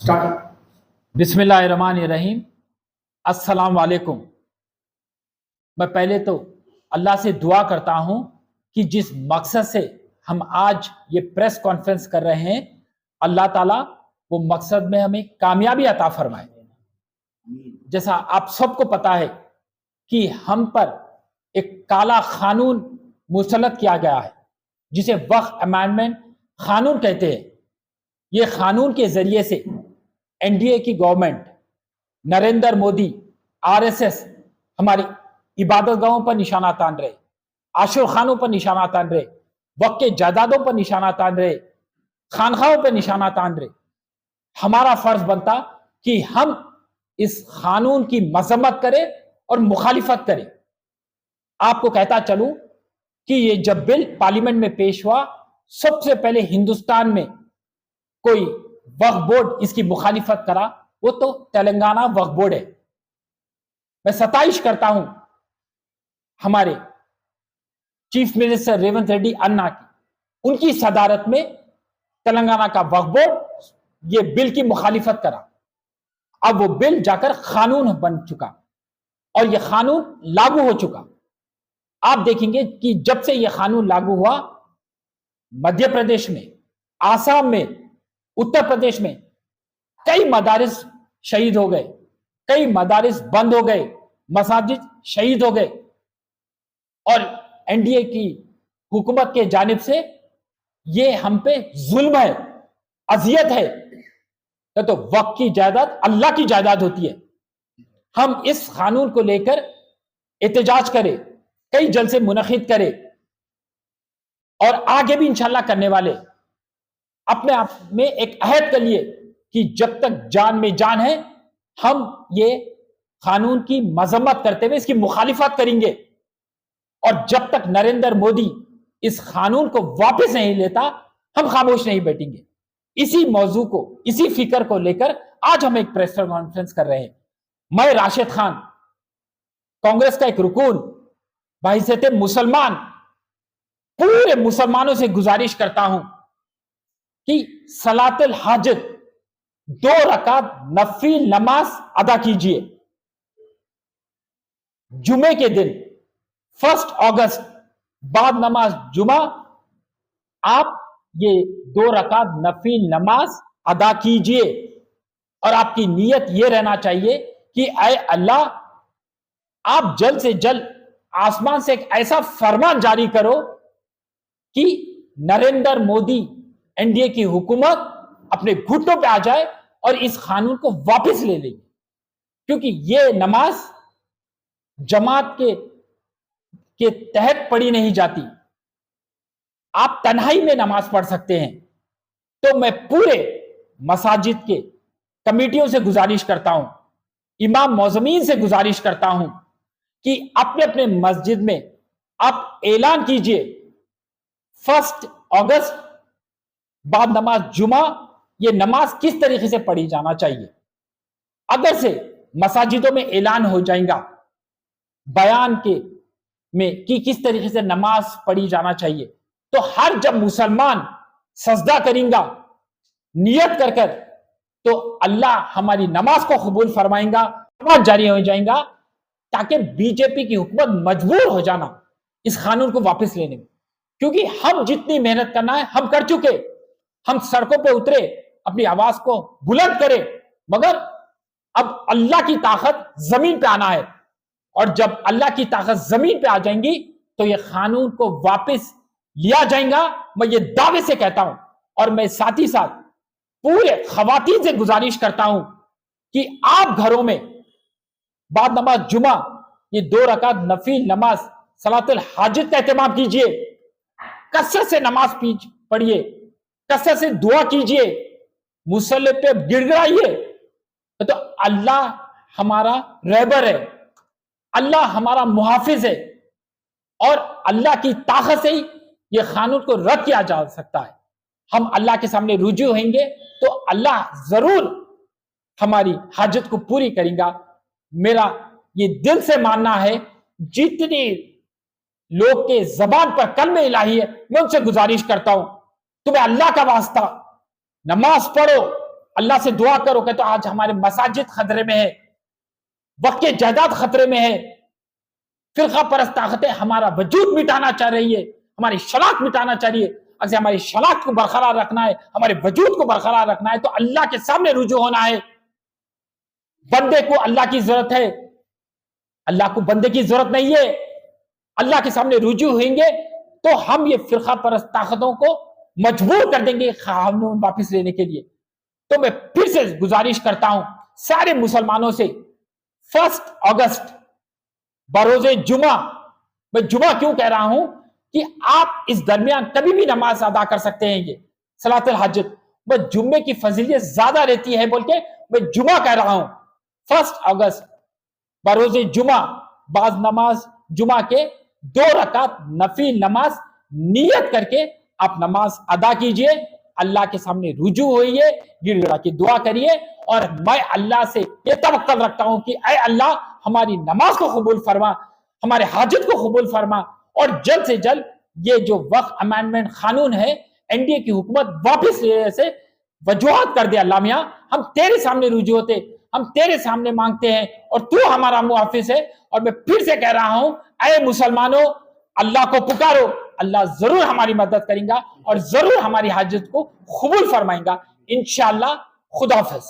बिस्मिल्लाहिर्रहमानिर्रहीम। अस्सलाम वालेकुम। मैं पहले तो अल्लाह से दुआ करता हूं कि जिस मकसद से हम आज ये प्रेस कॉन्फ्रेंस कर रहे हैं, अल्लाह ताला वो मकसद में हमें कामयाबी अता फरमाए। जैसा आप सबको पता है कि हम पर एक काला कानून मुसल्लत किया गया है जिसे वक्फ अमेंडमेंट कानून कहते हैं। ये कानून के जरिए से एनडीए की गवर्नमेंट, नरेंद्र मोदी, आरएसएस हमारी इबादत गाहों पर निशाना तान रहे, आशुर खानों पर निशाना तान रहे, वक्त के जायदादों पर निशाना तान रहे, खानखाओं पर निशाना तान रहे। हमारा फर्ज बनता कि हम इस कानून की मजम्मत करें और मुखालिफत करें। आपको कहता चलूं कि ये जब बिल पार्लियामेंट में पेश हुआ, सबसे पहले हिंदुस्तान में कोई वक्फ बोर्ड इसकी मुखालिफत करा, वो तो तेलंगाना वक्फ बोर्ड है। मैं सताइश करता हूं हमारे चीफ मिनिस्टर रेवंत रेड्डी अन्ना की, उनकी सदारत में तेलंगाना का वक्फ बोर्ड ये बिल की मुखालिफत करा। अब वो बिल जाकर कानून बन चुका और ये कानून लागू हो चुका। आप देखेंगे कि जब से ये कानून लागू हुआ, मध्य प्रदेश में, आसाम में, उत्तर प्रदेश में कई मदारिस शहीद हो गए, कई मदारिस बंद हो गए, मसाजिद शहीद हो गए। और एनडीए की हुकूमत के जानिब से ये हम पे जुल्म है, अजियत है। तो वक्त की जायदाद अल्लाह की जायदाद होती है। हम इस कानून को लेकर एहतजाज करें, कई जलसे मुनक़िद करें और आगे भी इंशाल्लाह करने वाले। अपने आप में एक अहद कर लिए कि जब तक जान में जान है, हम ये कानून की मजम्मत करते हुए इसकी मुखालिफत करेंगे। और जब तक नरेंद्र मोदी इस कानून को वापस नहीं लेता, हम खामोश नहीं बैठेंगे। इसी मौजू को, इसी फिक्र को लेकर आज हम एक प्रेस कॉन्फ्रेंस कर रहे हैं। मैं राशिद खान, कांग्रेस का एक रुकून, बहैसियत मुसलमान पूरे मुसलमानों से गुजारिश करता हूं कि सलातुल हाजत 2 रकात नफिल नमाज अदा कीजिए। जुमे के दिन 1 अगस्त बाद नमाज जुमा आप ये 2 रकात नफिल नमाज अदा कीजिए। और आपकी नीयत ये रहना चाहिए कि ऐ अल्लाह, आप जल्द से जल्द आसमान से एक ऐसा फरमान जारी करो कि नरेंद्र मोदी, एनडीए की हुकूमत अपने घुटनों पे आ जाए और इस कानून को वापस ले ले। क्योंकि ये नमाज जमात के तहत पढ़ी नहीं जाती, आप तन्हाई में नमाज पढ़ सकते हैं। तो मैं पूरे मसाजिद के कमेटियों से गुजारिश करता हूं, इमाम मौजमीन से गुजारिश करता हूं कि अपने अपने मस्जिद में आप ऐलान कीजिए 1 अगस्त बाद नमाज जुमा ये नमाज किस तरीके से पढ़ी जाना चाहिए। अगर से मसाजिदों में ऐलान हो जाएगा बयान के में कि किस तरीके से नमाज पढ़ी जाना चाहिए, तो हर जब मुसलमान सजदा करेगा नियत कर कर, तो अल्लाह हमारी नमाज को कबूल फरमाएगा, नमाज जारी हो जाएगा, ताकि बीजेपी की हुकूमत मजबूर हो जाना इस कानून को वापस लेने में। क्योंकि हम जितनी मेहनत करना है हम कर चुके, हम सड़कों पे उतरे, अपनी आवाज को बुलंद करें, मगर अब अल्लाह की ताकत जमीन पे आना है। और जब अल्लाह की ताकत जमीन पे आ जाएंगी तो ये कानून को वापस लिया जाएगा, मैं ये दावे से कहता हूं। और मैं साथ ही साथ पूरे खवातीन से गुजारिश करता हूं कि आप घरों में बाद नमाज जुमा ये 2 रकात नफिल नमाज सलातुल हाजत का एहतमाम कीजिए, कसरत से नमाज पढ़िए, कसरत से दुआ कीजिए, मुसल्ले पे गिड़गिड़ाइए। तो अल्लाह हमारा रहबर है, अल्लाह हमारा मुहाफिज है और अल्लाह की ताकत से ही ये कानून को रद्द किया जा सकता है। हम अल्लाह के सामने रुजू होंगे तो अल्लाह जरूर हमारी हाजत को पूरी करेगा। मेरा ये दिल से मानना है, जितने लोग के जबान पर कलमे इलाही है, मैं उनसे गुजारिश करता हूं, तुम्हें अल्लाह का वास्ता नमाज पढ़ो, اللہ سے دعا کرو کہ تو آج ہمارے مساجد خطرے میں ہے، وقت کے جائیداد خطرے میں ہے، فرقہ پرست طاقتیں ہمارا وجود مٹانا چاہ رہی ہے، ہماری شناخت مٹانا چاہ رہی ہے۔ اگر ہماری شناخت کو برقرار رکھنا ہے، ہمارے وجود کو برقرار رکھنا ہے تو اللہ کے سامنے رجوع ہونا ہے۔ بندے کو اللہ کی ضرورت ہے، اللہ کو بندے کی ضرورت نہیں ہے۔ اللہ کے سامنے رجوع ہوئیں گے تو ہم یہ فرقہ پرست طاقتوں کو مجبور کر دیں گے قانون واپس لینے کے لیے۔ تو میں پھر سے گزارش کرتا ہوں سارے مسلمانوں سے، 1 اگست بروز جمعہ، میں جمعہ کیوں کہہ رہا ہوں کہ آپ اس درمیان کبھی بھی نماز ادا کر سکتے ہیں، یہ صلاۃ الحاجت، میں جمعے کی فضیلت زیادہ رہتی ہے بول کے میں جمعہ کہہ رہا ہوں۔ 1 اگست بروز جمعہ بعض نماز جمعہ کے 2 رکعت نفل نماز نیت کر کے آپ نماز ادا کیجئے، اللہ کے سامنے رجوع ہوئیے، گڑ گڑا کی دعا کریے، اور میں اللہ سے یہ توقع رکھتا ہوں کہ اے اللہ ہماری نماز کو قبول فرما، ہمارے حاجت کو قبول فرما، اور جلد سے جلد یہ جو وقت امینڈمنٹ قانون ہے NDA کی حکومت واپس لینے سے وجوہات کر دے۔ اللہ میاں ہم تیرے سامنے رجوع ہوتے، ہم تیرے سامنے مانگتے ہیں اور تو ہمارا محافظ ہے۔ اور میں پھر سے کہہ رہا ہوں اے مسلمانوں، اللہ کو پکارو، اللہ ضرور ہماری مدد کریں گا اور ضرور ہماری حاجت کو قبول فرمائیں گا انشاءاللہ۔ خدا حافظ۔